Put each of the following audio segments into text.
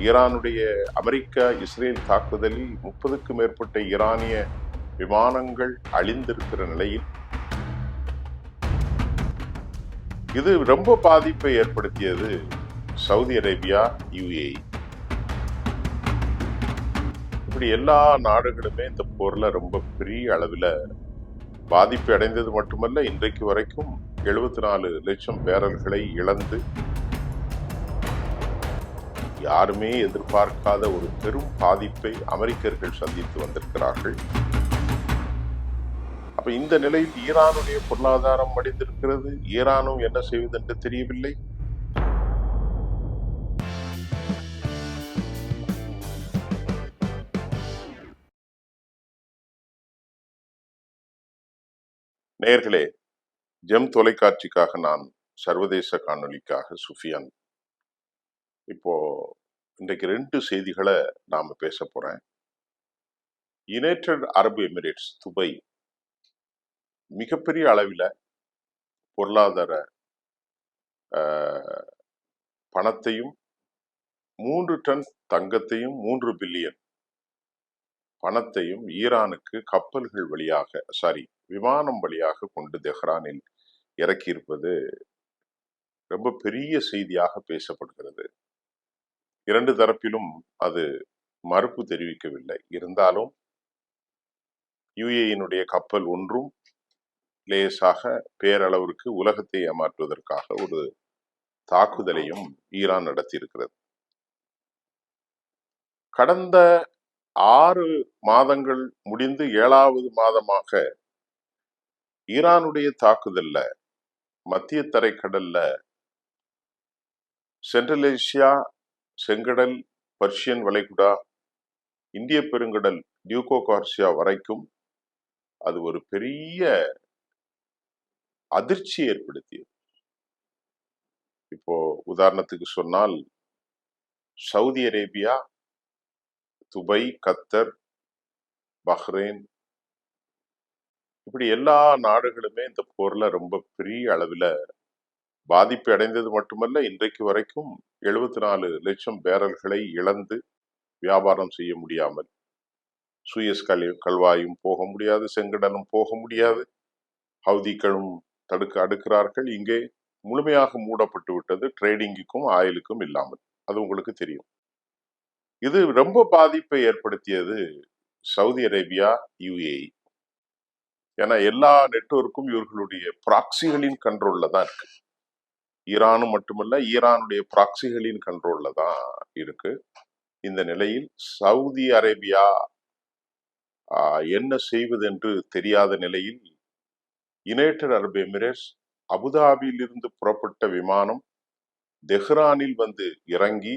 ஈரானுடைய America Israel தாக்குதலில் 30க்கும் மேற்பட்ட ஈரானிய விமானங்கள் அழிந்திருக்கிற நிலையில் இது ரொம்ப பாதிப்பை ஏற்படுத்தியது சவுதி அரேபியா, UAE. இப்படி எல்லா நாடுகளுமே இந்த போர்ல ரொம்ப பெரிய அளவில் பாதிப்பு அடைந்தது மட்டுமல்ல, இன்றைக்கு வரைக்கும் 74 லட்சம் பேரல்களை இழந்து யாருமே எதிர்பார்க்காத ஒரு பெரும் பாதிப்பை அமெரிக்கர்கள் சந்தித்து வந்திருக்கிறார்கள். அப்ப இந்த நிலையில் ஈரானுடைய பொருளாதாரம் மடிந்திருக்கிறது. ஈரானும் என்ன செய்வது என்று தெரியவில்லை. நேயர்களே, ஜெம் தொலைக்காட்சிக்காக நான் சர்வதேச காணொலிக்காக சுஃபியான். இப்போ இன்றைக்கு 2 செய்திகளை நாம பேச போறேன். யுனைடெட் அரபு எமிரேட்ஸ் துபாய் மிகப்பெரிய அளவில் பொருளாதார பணத்தையும் 3 டன் தங்கத்தையும் 3 பில்லியன் பணத்தையும் ஈரானுக்கு கப்பல்கள் வழியாக விமானம் வழியாக கொண்டு தெஹ்ரானில் இறக்கியிருப்பது ரொம்ப பெரிய செய்தியாக பேசப்படுகிறது. 2 தரப்பிலும் அது மறுப்பு தெரிவிக்கவில்லை. இருந்தாலும் UAE கப்பல் ஒன்றும் லேசாக பேரளவிற்கு உலகத்தை ஏமாற்றுவதற்காக ஒரு தாக்குதலையும் ஈரான் நடத்தியிருக்கிறது. கடந்த 6 மாதங்கள் முடிந்து 7வது மாதமாக ஈரானுடைய தாக்குதல்ல மத்திய தரைக்கடல்ல சென்ட்ரல் ஏசியா, செங்கடல், பர்ஷியன் வளைகுடா, இந்திய பெருங்கடல், டியூகோ கார்சியா வரைக்கும் அது ஒரு பெரிய அதிர்ச்சி ஏற்படுத்தியது. இப்போ உதாரணத்துக்கு சொன்னால், சவுதி அரேபியா, துபாய், கத்தர், பஹ்ரைன், இப்படி எல்லா நாடுகளுமே இந்த போர்ல ரொம்ப பெரிய அளவில் பாதிப்பு அடைந்தது மட்டுமல்ல, இன்றைக்கு வரைக்கும் 74 லட்சம் பேரல்களை இழந்து வியாபாரம் செய்ய முடியாமல், சூயஸ் கல்வாயும் போக முடியாது, செங்கடலும் போக முடியாது, ஹவுதிகளும் அடுக்கிறார்கள். இங்கே முழுமையாக மூடப்பட்டு விட்டது, ட்ரேடிங்குக்கும் ஆயிலுக்கும் இல்லாமல். அது உங்களுக்கு தெரியும். இது ரொம்ப பாதிப்பை ஏற்படுத்தியது சவுதி அரேபியா, UAE. ஏன்னா எல்லா நெட்வொர்க்கும் இவர்களுடைய ப்ராக்சிகளின் கண்ட்ரோல்ல தான் இருக்கு. ஈரானும் மட்டுமல்ல, ஈரானுடைய ப்ராக்சிகளின் கண்ட்ரோல்ல தான் இருக்கு. இந்த நிலையில் சவுதி அரேபியா என்ன செய்வது என்று தெரியாத நிலையில் யுனைடெட் அரபு எமிரேட்ஸ் அபுதாபியில் இருந்து புறப்பட்ட விமானம் தெஹ்ரானில் வந்து இறங்கி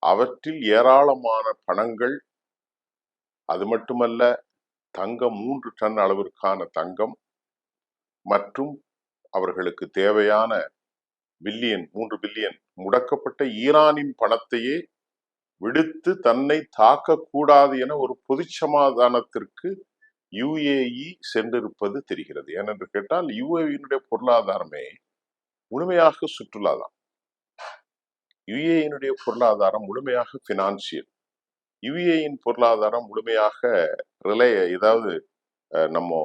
அவற்றில் ஏராளமான பணங்கள், அது மட்டுமல்ல தங்கம், 3 டன் அளவிற்கான தங்கம் மற்றும் அவர்களுக்கு தேவையான 3 பில்லியன் முடக்கப்பட்ட ஈரானின் பணத்தையே விடுத்து தன்னை தாக்கக்கூடாது என ஒரு பொது சமாதானத்திற்கு UAE சென்றிருப்பது தெரிகிறது. ஏனென்று கேட்டால் UAE பொருளாதாரமே முழுமையாக சுற்றுலா தான். UAE பொருளாதாரம் முழுமையாக பினான்சியல். UAE பொருளாதாரம் முழுமையாக நம்ம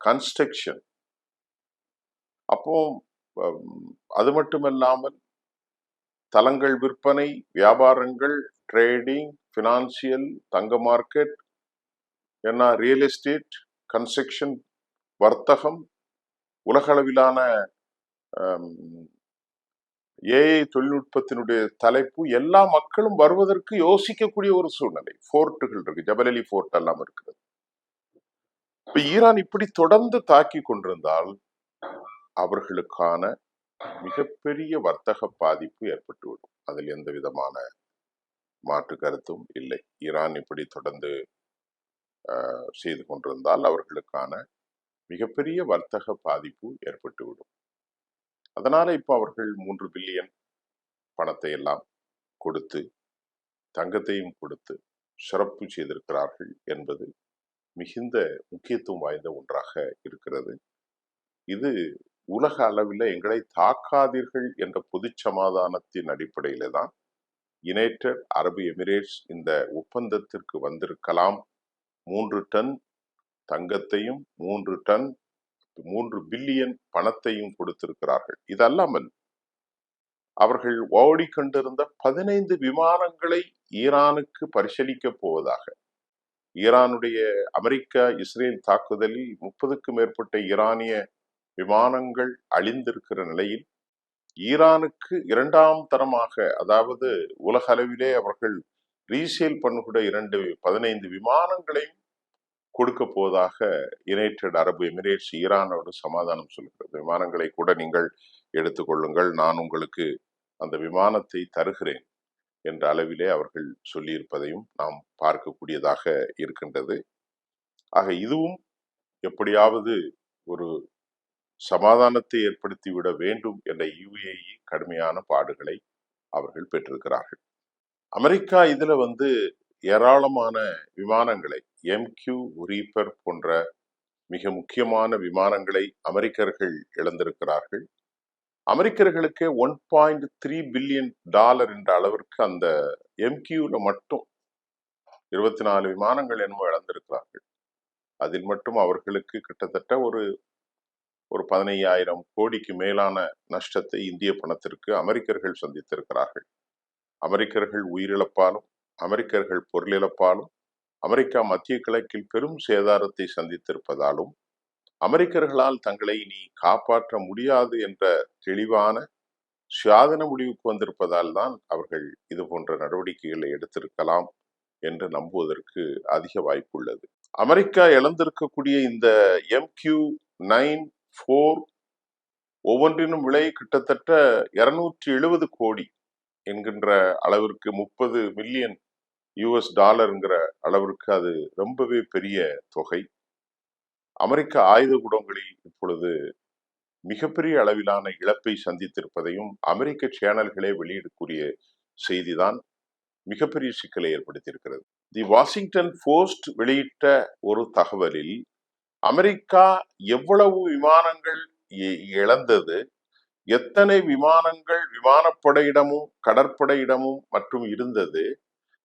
கன்ஸ்ட்ரக்ஷன். அப்போ அது மட்டுமல்லாமல் தளங்கள் விற்பனை, வியாபாரங்கள், ட்ரேடிங், பினான்சியல், தங்க மார்க்கெட், ரியல் எஸ்டேட், கன்ஸ்ட்ரக்ஷன், வர்த்தகம், உலக அளவிலான AI தொழில்நுட்பத்தினுடைய தலைப்பு, எல்லா மக்களும் வருவதற்கு யோசிக்கக்கூடிய ஒரு சூழ்நிலை. போர்ட்டுகள் இருக்கு, ஜபலலி போர்ட் எல்லாம் இருக்கிறது. இப்ப ஈரான் இப்படி தொடர்ந்து தாக்கி கொண்டிருந்தால் அவர்களுக்கான மிகப்பெரிய வர்த்தக பாதிப்பு ஏற்பட்டுவிடும். அதில் எந்த விதமான மாற்று கருத்தும் இல்லை. ஈரான் இப்படி தொடர்ந்து செய்து கொண்டிருந்தால் அவர்களுக்கான மிகப்பெரிய வர்த்தக பாதிப்பு ஏற்பட்டுவிடும். அதனால இப்ப அவர்கள் 3 பில்லியன் பணத்தை எல்லாம் கொடுத்து, தங்கத்தையும் கொடுத்து சிறப்பு செய்திருக்கிறார்கள் என்பது மிகுந்த முக்கியத்துவம் வாய்ந்த ஒன்றாக இருக்கிறது. இது உலக அளவில் எங்களை தாக்காதீர்கள் என்ற பொது சமாதானத்தின் அடிப்படையில தான் யுனைடெட் அரபு எமிரேட்ஸ் இந்த ஒப்பந்தத்திற்கு வந்திருக்கலாம். 3 டன் தங்கத்தையும் 3 பில்லியன் பணத்தையும் கொடுத்திருக்கிறார்கள். இதல்லாமல் அவர்கள் ஓடிக்கொண்டிருந்த 15 விமானங்களை ஈரானுக்கு பரிசீலிக்கப் போவதாக, ஈரானுடைய அமெரிக்கா இஸ்ரேல் தாக்குதலில் 30க்கும் மேற்பட்ட ஈரானிய விமானங்கள் அழிந்திருக்கிற நிலையில் ஈரானுக்கு 2ஆம் தரமாக, அதாவது உலக அளவிலே அவர்கள் ரீசேல் பண்ணுகிற 15 விமானங்களையும் கொடுக்க போவதாக யுனைடெட் அரபு எமிரேட்ஸ் ஈரானோடு சமாதானம் சொல்கிறது. விமானங்களை கூட நீங்கள் எடுத்துக்கொள்ளுங்கள், நான் உங்களுக்கு அந்த விமானத்தை தருகிறேன் என்ற அளவிலே அவர்கள் சொல்லியிருப்பதையும் நாம் பார்க்கக்கூடியதாக இருக்கின்றது. ஆக இதுவும் எப்படியாவது ஒரு சமாதானத்தை ஏற்படுத்திவிட வேண்டும் என்ற UAE கடுமையான பாடுகளை அவர்கள் பெற்றிருக்கிறார்கள். அமெரிக்கா இதுல ஏராளமான விமானங்களை, MQ ரீப்பர் போன்ற மிக முக்கியமான விமானங்களை அமெரிக்கர்கள் இழந்திருக்கிறார்கள். அமெரிக்கர்களுக்கு $1.3 பில்லியன் என்ற அளவிற்கு அந்த MQல மட்டும் 24 விமானங்கள் என்னமோ இழந்திருக்கிறார்கள். அதில் மட்டும் அவர்களுக்கு கிட்டத்தட்ட ஒரு 15,000 கோடிக்கு மேலான நஷ்டத்தை இந்திய பணத்திற்கு அமெரிக்கர்கள் சந்தித்திருக்கிறார்கள். அமெரிக்கர்கள் உயிரிழப்பாலும், அமெரிக்கர்கள் பொருளிழப்பாலும், அமெரிக்கா மத்திய கிழக்கில் பெரும் சேதாரத்தை சந்தித்திருப்பதாலும், அமெரிக்கர்களால் தங்களை இனி காப்பாற்ற முடியாது என்ற தெளிவான சுயாதீன முடிவுக்கு வந்திருப்பதால் தான் அவர்கள் இது போன்ற நடவடிக்கைகளை எடுத்திருக்கலாம் என்று நம்புவதற்கு அதிக வாய்ப்பு உள்ளது. அமெரிக்கா இழந்திருக்கக்கூடிய இந்த MQ-9 ஒவ்வொன்றினும் விலை கிட்டத்தட்ட 270 கோடி என்கின்ற அளவிற்கு, $30 மில்லியன் அளவிற்கு அது ரொம்பவே பெரிய தொகை. அமெரிக்க ஆயுத குடங்களில் இப்பொழுது மிகப்பெரிய அளவிலான இழப்பை சந்தித்திருப்பதையும் அமெரிக்க சேனல்களே வெளியிடக்கூடிய செய்திதான் மிகப்பெரிய சிக்கலை ஏற்படுத்தியிருக்கிறது. தி வாஷிங்டன் போஸ்ட் வெளியிட்ட ஒரு தகவலில் அமெரிக்கா எவ்வளவு விமானங்கள் இழந்தது, எத்தனை விமானங்கள் விமானப்படையிடமும் கடற்படையிடமும் மற்றும் இருந்தது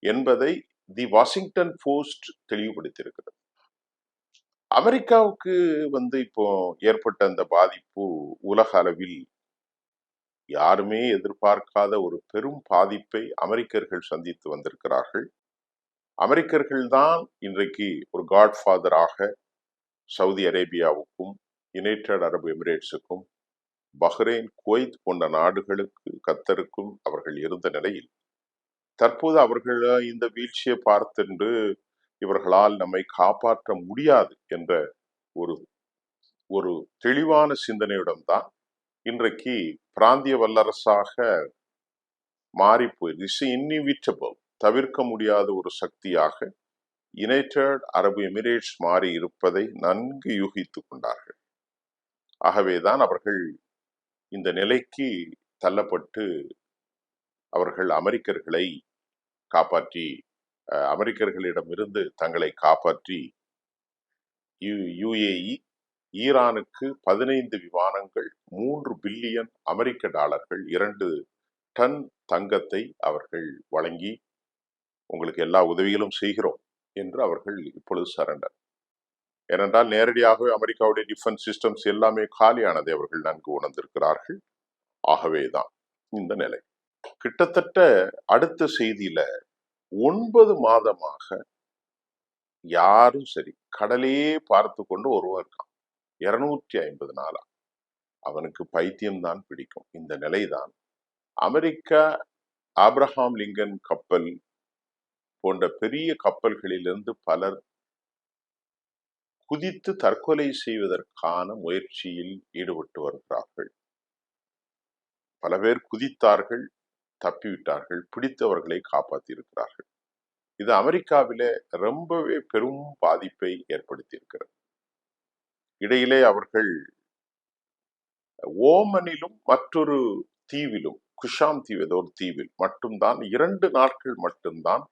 என்பதை தி வாஷிங்டன் போஸ்ட் தெளிவுபடுத்தியிருக்கிறது. அமெரிக்காவுக்கு இப்போ ஏற்பட்ட அந்த பாதிப்பு உலக அளவில் யாருமே எதிர்பார்க்காத ஒரு பெரும் பாதிப்பை அமெரிக்கர்கள் சந்தித்து வந்திருக்கிறார்கள். அமெரிக்கர்கள் தான் இன்றைக்கு ஒரு காட்ஃபாதராக சவுதி அரேபியாவுக்கும், யுனைடெட் அரபு எமிரேட்ஸுக்கும், பஹ்ரைன், குவைத் போன்ற நாடுகளுக்கு, கத்தருக்கும் அவர்கள் இருந்த நிலையில் தற்போது அவர்கள் இந்த வீழ்ச்சியை பார்த்தென்று இவர்களால் நம்மை காப்பாற்ற முடியாது என்ற ஒரு தெளிவான சிந்தனையுடன் தான் இன்றைக்கு பிராந்திய வல்லரசாக மாறி போயிருக்கு. இன்இவிட்டபிள், தவிர்க்க முடியாத ஒரு சக்தியாக யுனைடெட் அரபு எமிரேட்ஸ் மாறி இருப்பதை நன்கு யூகித்துக் கொண்டார்கள். ஆகவேதான் அவர்கள் இந்த நிலைக்கு தள்ளப்பட்டு அவர்கள் அமெரிக்கர்களை காப்பாற்றி, அமெரிக்கர்களிடமிருந்து தங்களை காப்பாற்றி UAE ஈரானுக்கு 15 விமானங்கள், $3 பில்லியன் அமெரிக்க டாலர்கள், 2 டன் தங்கத்தை அவர்கள் வழங்கி உங்களுக்கு எல்லா உதவிகளும் செய்கிறோம் என்று அவர்கள் இப்பொழுது சரண்டர். ஏனென்றால் நேரடியாகவே அமெரிக்காவுடைய டிஃபென்ஸ் சிஸ்டம்ஸ் எல்லாமே காலியானதை அவர்கள் நன்கு உணர்ந்திருக்கிறார்கள். ஆகவேதான் இந்த நிலை. கிட்டத்தட்ட அடுத்த செய்தியில 9 மாதமாக யாரும் சரி கடலையே பார்த்து கொண்டு ஒருவர் இருக்கான். 250 நாளா அவனுக்கு பைத்தியம்தான் பிடிக்கும். இந்த நிலைதான் அமெரிக்கா ஆப்ரஹாம் லிங்கன் கப்பல் போன்ற பெரிய கப்பல்களிலிருந்து பலர் குதித்து தற்கொலை செய்வதற்கான முயற்சியில் ஈடுபட்டு வருகிறார்கள். பல பேர் குதித்தார்கள், தப்பிவிட்டார்கள், பிடித்தவர்களை காப்பாற்றி இருக்கிறார்கள். இது அமெரிக்காவிலே ரொம்பவே பெரும் பாதிப்பை ஏற்படுத்தி இருக்கிறது. இடையிலே அவர்கள் ஓமனிலும் மற்றொரு தீவிலும், குஷாம் தீவு ஏதோ ஒரு தீவில் மட்டும்தான் 2 நாட்கள் மட்டும்தான்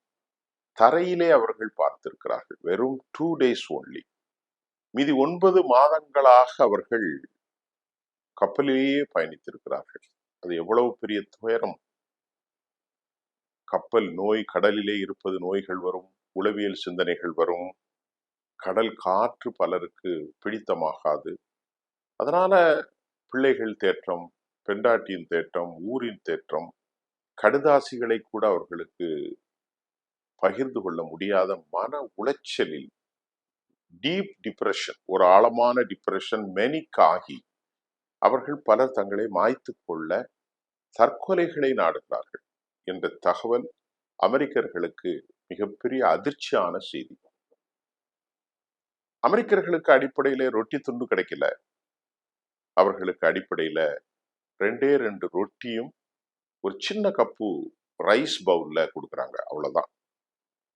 தரையிலே அவர்கள் பார்த்திருக்கிறார்கள். வெறும் 2 days only. மீதி 9 மாதங்களாக அவர்கள் கப்பலிலேயே பயணித்திருக்கிறார்கள். அது எவ்வளவு பெரிய துயரம். கப்பல் நோய், கடலிலே இருப்பது நோய்கள் வரும், உளவியல் சிந்தனைகள் வரும், கடல் காற்று பலருக்கு பிடித்தமாகாது. அதனால பிள்ளைகள் தேற்றம், பெண்டாட்டியின் தேற்றம், ஊரின் தேற்றம், கடுதாசிகளை கூட அவர்களுக்கு பகிர்ந்து கொள்ள முடியாத மன உளைச்சலில் டீப் டிப்ரெஷன், ஒரு ஆழமான டிப்ரெஷன் மெனிக் ஆகி அவர்கள் பலர் தங்களை மாய்த்துக் கொள்ள தற்கொலைகளை நாடுகிறார்கள் என்ற தகவல் அமெரிக்கர்களுக்கு மிகப்பெரிய அதிர்ச்சியான செய்தி. அமெரிக்கர்களுக்கு அடிப்படையில ரொட்டி துண்டு கிடைக்கல, அவர்களுக்கு அடிப்படையில 2 ரொட்டியும் ஒரு சின்ன கப்பு ரைஸ் பவுல்ல கொடுக்குறாங்க, அவ்வளவுதான்.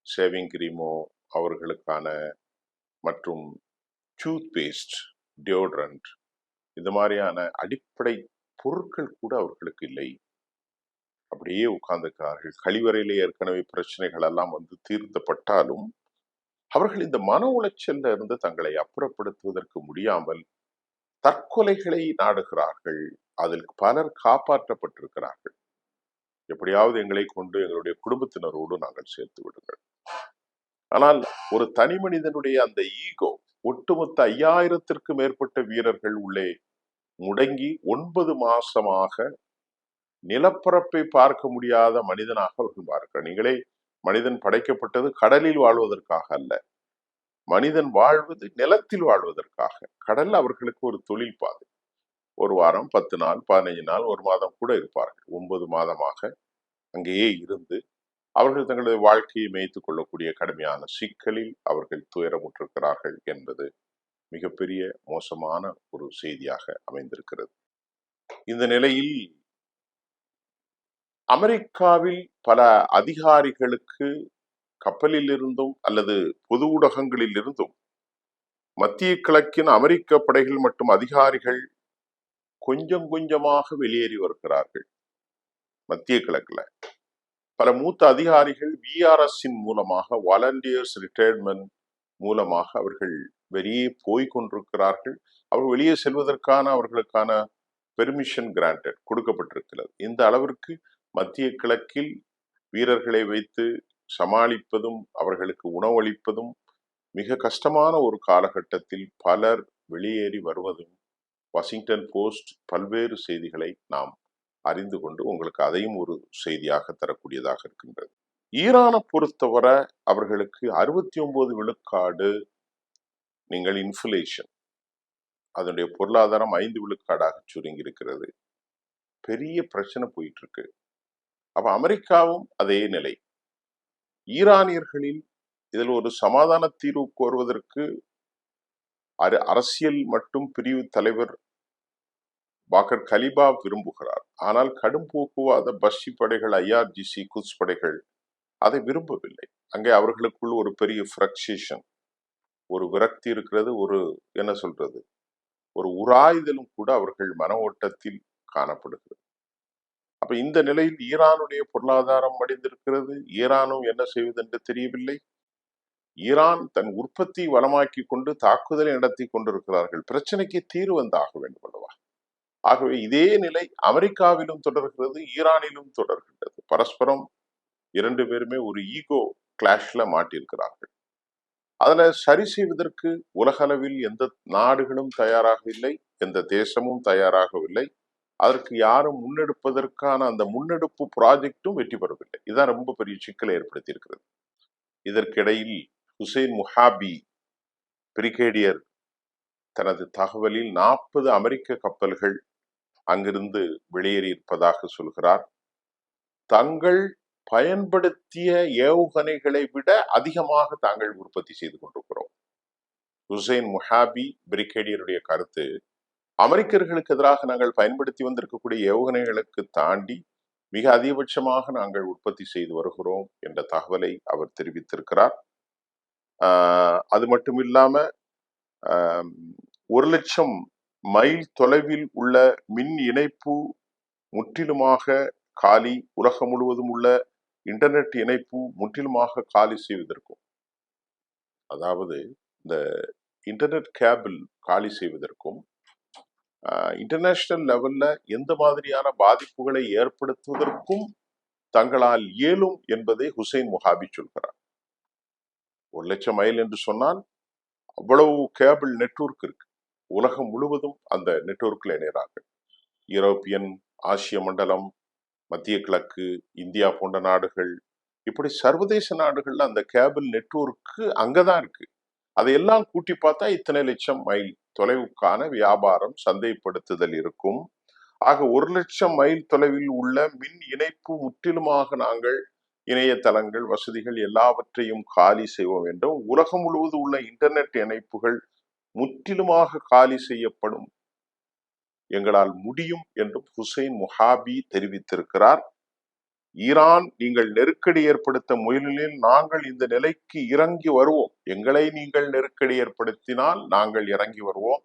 ஷேவிங் கிரீமோ அவர்களுக்கான மற்றும் டூத் பேஸ்ட், டியோட்ரண்ட், இந்த மாதிரியான அடிப்படை பொருட்கள் கூட அவர்களுக்கு இல்லை. அப்படியே உட்கார்ந்துக்கிறார்கள். கழிவறையிலே ஏற்கனவே பிரச்சனைகள் எல்லாம் வந்து தீர்ந்தப்பட்டாலும் அவர்கள் இந்த மன உளைச்சல்ல இருந்து தங்களை அப்புறப்படுத்துவதற்கு முடியாமல் தற்கொலைகளை நாடுகிறார்கள். அதில் பலர் காப்பாற்றப்பட்டிருக்கிறார்கள். எப்படியாவது எங்களை கொண்டு எங்களுடைய குடும்பத்தினரோடு நாங்கள் சேர்த்து விடுங்கள். ஆனால் ஒரு தனி மனிதனுடைய அந்த ஈகோ, ஒட்டுமொத்த 5000த்திற்கும் மேற்பட்ட வீரர்கள் உள்ளே முடங்கி 9 மாசமாக நிலப்பரப்பை பார்க்க முடியாத மனிதனாக அவர்கள் பார்க்கிறார். நீங்களே, மனிதன் படைக்கப்பட்டது கடலில் வாழ்வதற்காக அல்ல, மனிதன் வாழ்வது நிலத்தில் வாழ்வதற்காக. கடல் அவர்களுக்கு ஒரு தொழில் பாதை. ஒரு வாரம், 10 நாள், 15 நாள், ஒரு மாதம் கூட இருப்பார்கள். 9 மாதமாக அங்கேயே இருந்து அவர்கள் தங்களுடைய வாழ்க்கையை மேய்த்துக் கொள்ளக்கூடிய கடுமையான சிக்கலில் அவர்கள் துயரமுற்றிருக்கிறார்கள் என்பது மிகப்பெரிய மோசமான ஒரு செய்தியாக அமைந்திருக்கிறது. இந்த நிலையில் அமெரிக்காவில் பல அதிகாரிகளுக்கு கப்பலில் இருந்தும் அல்லது பொது ஊடகங்களில் இருந்தும் மத்திய கிழக்கின் அமெரிக்க படைகள் மற்றும் அதிகாரிகள் கொஞ்சம் கொஞ்சமாக வெளியேறி வருகிறார்கள். மத்திய கிழக்குல பல மூத்த அதிகாரிகள் விஆர்எஸ் மூலமாக, வாலண்டியர்ஸ் ரிட்டையர்மெண்ட் மூலமாக அவர்கள் வெளியே போய்கொண்டிருக்கிறார்கள். அவர்கள் வெளியே செல்வதற்கான அவர்களுக்கான பெர்மிஷன் கிராண்டட் கொடுக்கப்பட்டிருக்கிறது. இந்த அளவிற்கு மத்திய கிழக்கில் வீரர்களை வைத்து சமாளிப்பதும் அவர்களுக்கு உணவளிப்பதும் மிக கஷ்டமான ஒரு காலகட்டத்தில் பலர் வெளியேறி வருவதும் வாஷிங்டன் போஸ்ட் பல்வேறு செய்திகளை நாம் அறிந்து கொண்டு உங்களுக்கு அதையும் ஒரு செய்தியாக தரக்கூடியதாக இருக்கின்றது. ஈரானை பொறுத்தவரை அவர்களுக்கு 69 விழுக்காடு நீங்கள் இன்ஃப்ளேஷன், அதனுடைய பொருளாதாரம் 5 விழுக்காடாக சுருங்கி இருக்கிறது. பெரிய பிரச்சனை போயிட்டு இருக்கு. அப்ப அமெரிக்காவும் அதே நிலை. ஈரானியர்களில் இதில் ஒரு சமாதான தீர்வு கோருவதற்கு அரசியல் மற்றும் பிரிவு தலைவர் பாக்கர் கலிபா விரும்புகிறார். ஆனால் கடும் போக்குவாத பஷி படைகள், ஐஆர்ஜிசி, குத்ஸ் படைகள் அதை விரும்பவில்லை. அங்கே அவர்களுக்குள் ஒரு பெரிய ஃப்ரக்ஷேஷன், ஒரு விரக்தி இருக்கிறது, ஒரு என்ன சொல்றது, ஒரு உராய்தலும் கூட அவர்கள் மன ஓட்டத்தில் காணப்படுகிறது. அப்ப இந்த நிலையில் ஈரானுடைய பொருளாதாரம் மடிந்திருக்கிறது. ஈரானும் என்ன செய்வது என்று தெரியவில்லை. ஈரான் தன் உற்பத்தி வளமாக்கி கொண்டு தாக்குதலை நடத்தி கொண்டிருக்கிறார்கள். பிரச்சனைக்கு தீர்வு வந்தாக வேண்டும் அல்லவா? ஆகவே இதே நிலை அமெரிக்காவிலும் தொடர்கிறது, ஈரானிலும் தொடர்கின்றது. பரஸ்பரம் 2 பேருமே ஒரு ஈகோ கிளாஷ்ல மாட்டியிருக்கிறார்கள். அதுல சரி செய்வதற்கு உலக அளவில் எந்த நாடுகளும் தயாராக இல்லை, எந்த தேசமும் தயாராகவில்லை. அதற்கு யாரும் முன்னெடுப்பதற்கான அந்த முன்னெடுப்பு ப்ராஜெக்டும் வெற்றி பெறவில்லை. இதுதான் ரொம்ப பெரிய சிக்கலை ஏற்படுத்தி இருக்கிறது. இதற்கிடையில் ஹுசைன் முஹாபி பிரிகேடியர் தனது தகவலில் 40 அமெரிக்க கப்பல்கள் அங்கிருந்து வெளியேறி இருப்பதாக சொல்கிறார். தங்கள் பயன்படுத்திய ஏவுகணைகளை விட அதிகமாக தாங்கள் உற்பத்தி செய்து கொண்டிருக்கிறோம். ஹுசைன் முஹாபி பிரிகேடியருடைய கருத்து, அமெரிக்கர்களுக்கு எதிராக நாங்கள் பயன்படுத்தி வந்திருக்கக்கூடிய ஏவுகணைகளுக்கு தாண்டி மிக அதிகபட்சமாக நாங்கள் உற்பத்தி செய்து வருகிறோம் என்ற தகவலை அவர் தெரிவித்திருக்கிறார். அது மட்டும் இல்லாம 1,00,000 மைல் தொலைவில் உள்ள மின் இணைப்பு முற்றிலுமாக காலி, உலகம் முழுவதும் உள்ள இன்டர்நெட் இணைப்பு முற்றிலுமாக காலி செய்வதற்கும், அதாவது இந்த இன்டர்நெட் கேபிள் காலி செய்வதற்கும், இன்டர்நேஷனல் லெவல்ல எந்த மாதிரியான பாதிப்புகளை ஏற்படுத்துவதற்கும் தங்களால் இயலும் என்பதை ஹுசைன் முஹாபி சொல்கிறார். 1,00,000 மைல் என்று சொன்னால் அவ்வளவு கேபிள் நெட்வொர்க் இருக்கு. உலகம் முழுவதும் அந்த நெட்வொர்க்ல இணைகிறார்கள். யூரோப்பியன், ஆசிய மண்டலம், மத்திய கிழக்கு, இந்தியா போன்ற நாடுகள், இப்படி சர்வதேச நாடுகள்ல அந்த கேபிள் நெட்வொர்க் அங்கதான் இருக்கு. அதையெல்லாம் கூட்டி பார்த்தா இத்தனை லட்சம் மைல் தொலைவுக்கான வியாபாரம், சந்தைப்படுத்துதல் இருக்கும். ஆக 1,00,000 மைல் தொலைவில் உள்ள மின் இணைப்பு முற்றிலுமாக நாங்கள் இணையதளங்கள், வசதிகள் எல்லாவற்றையும் காலி செய்வோம் என்றும், உலகம் முழுவதும் உள்ள இன்டர்நெட் இணைப்புகள் முற்றிலுமாக காலி செய்யப்படும், எங்களால் முடியும் என்றும் ஹுசைன் முஹாபி தெரிவித்திருக்கிறார். ஈரான் நீங்கள் நெருக்கடி ஏற்படுத்த முயலில் நாங்கள் இந்த நிலைக்கு இறங்கி வருவோம். எங்களை நீங்கள் நெருக்கடி ஏற்படுத்தினால் நாங்கள் இறங்கி வருவோம்.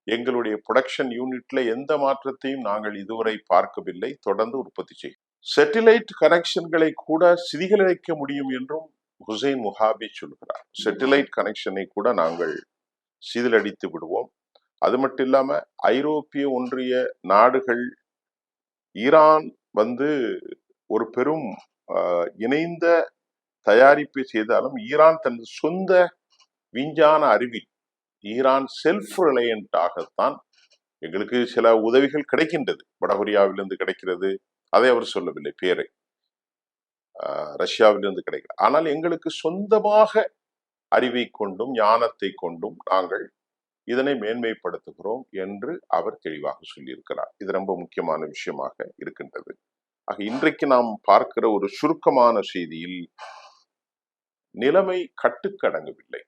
எங்களுடைய ப்ரொடக்ஷன் யூனிட்ல எந்த மாற்றத்தையும் நாங்கள் இதுவரை பார்க்கவில்லை. தொடர்ந்து உற்பத்தி செய்யும். சேட்டிலைட் கனெக்ஷன்களை கூட சிதிகரிக்க முடியும் என்றும் ஹுசைன் முஹாபி சொல்கிறார். சேட்டிலைட் கனெக்ஷனை கூட நாங்கள் சீரழித்து விடுவோம். அது மட்டும் இல்லாம ஐரோப்பிய ஒன்றிய நாடுகள் ஈரான் ஒரு பெரும் இணைந்த தயாரிப்பை செய்தாலும் ஈரான் தன் சொந்த விஞ்ஞான அறிவில் ஈரான் செல்ஃப் ரிலையன்டாகத்தான், எங்களுக்கு சில உதவிகள் கிடைக்கின்றது, வடகொரியாவிலிருந்து கிடைக்கிறது, அதை அவர் சொல்லவில்லை பேரை, ரஷ்யாவிலிருந்து கிடைக்கிறது. ஆனால் எங்களுக்கு சொந்தமாக அறிவை கொண்டும் ஞானத்தை கொண்டும் நாங்கள் இதனை மேன்மைப்படுத்துகிறோம் என்று அவர் தெளிவாக சொல்லியிருக்கிறார். இது ரொம்ப முக்கியமான விஷயமாக இருக்கின்றது. ஆக இன்றைக்கு நாம் பார்க்கிற ஒரு சுருக்கமான செய்தியில் நிலைமை கட்டுக்கடங்கவில்லை.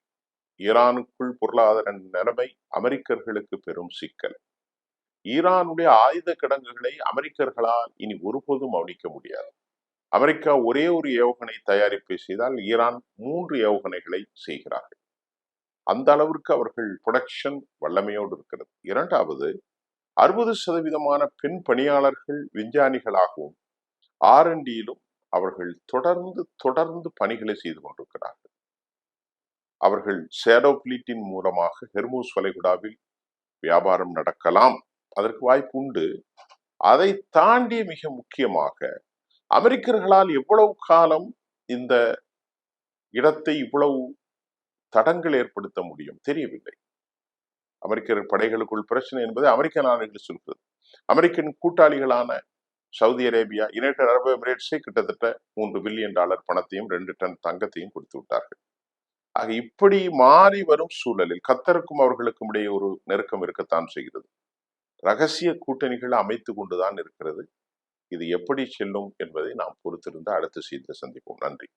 ஈரானுக்குள் பொருளாதார நிலைமை அமெரிக்கர்களுக்கு பெரும் சிக்கல். ஈரானுடைய ஆயுத கிடங்குகளை அமெரிக்கர்களால் இனி ஒருபோதும் அழிக்க முடியாது. அமெரிக்கா ஒரே ஒரு ஏவுகணை தயாரிப்பை செய்தால் ஈரான் 3 ஏவுகணைகளை செய்கிறார்கள். அந்த அளவிற்கு அவர்கள் ப்ரொடக்ஷன் வல்லமையோடு இருக்கிறது. இரண்டாவது, 60% பெண் பணியாளர்கள் விஞ்ஞானிகளாகவும் R&Dயிலும் அவர்கள் தொடர்ந்து பணிகளை செய்து கொண்டிருக்கிறார்கள். அவர்கள் ஷேடோ பிளீட்டின் மூலமாக ஹெர்மூஸ் வளைகுடாவில் வியாபாரம் நடக்கலாம், அதற்கு வாய்ப்பு உண்டு. அதை தாண்டி மிக முக்கியமாக அமெரிக்கர்களால் எவ்வளவு காலம் இந்த இடத்தை இவ்வளவு தடங்கள் ஏற்படுத்த முடியும் தெரியவில்லை. அமெரிக்க படைகளுக்குள் பிரச்சனை என்பது அமெரிக்க நாடுகள் சொல்கிறது. அமெரிக்கன் கூட்டாளிகளான சவுதி அரேபியா, யுனைடெட் அரபு எமிரேட்ஸை கிட்டத்தட்ட $3 பில்லியன் பணத்தையும் 2 டன் தங்கத்தையும் கொடுத்து விட்டார்கள். ஆக இப்படி மாறி வரும் சூழலில் கத்தருக்கும் அவர்களுக்கும் இடையே ஒரு நெருக்கம் இருக்கத்தான் செய்கிறது. ரகசிய கூட்டணிகள் அமைத்து கொண்டுதான் இருக்கிறது. இது எப்படி செல்லும் என்பதை நாம் பொறுத்திருந்து அடுத்த செய்தியை சந்திப்போம். நன்றி.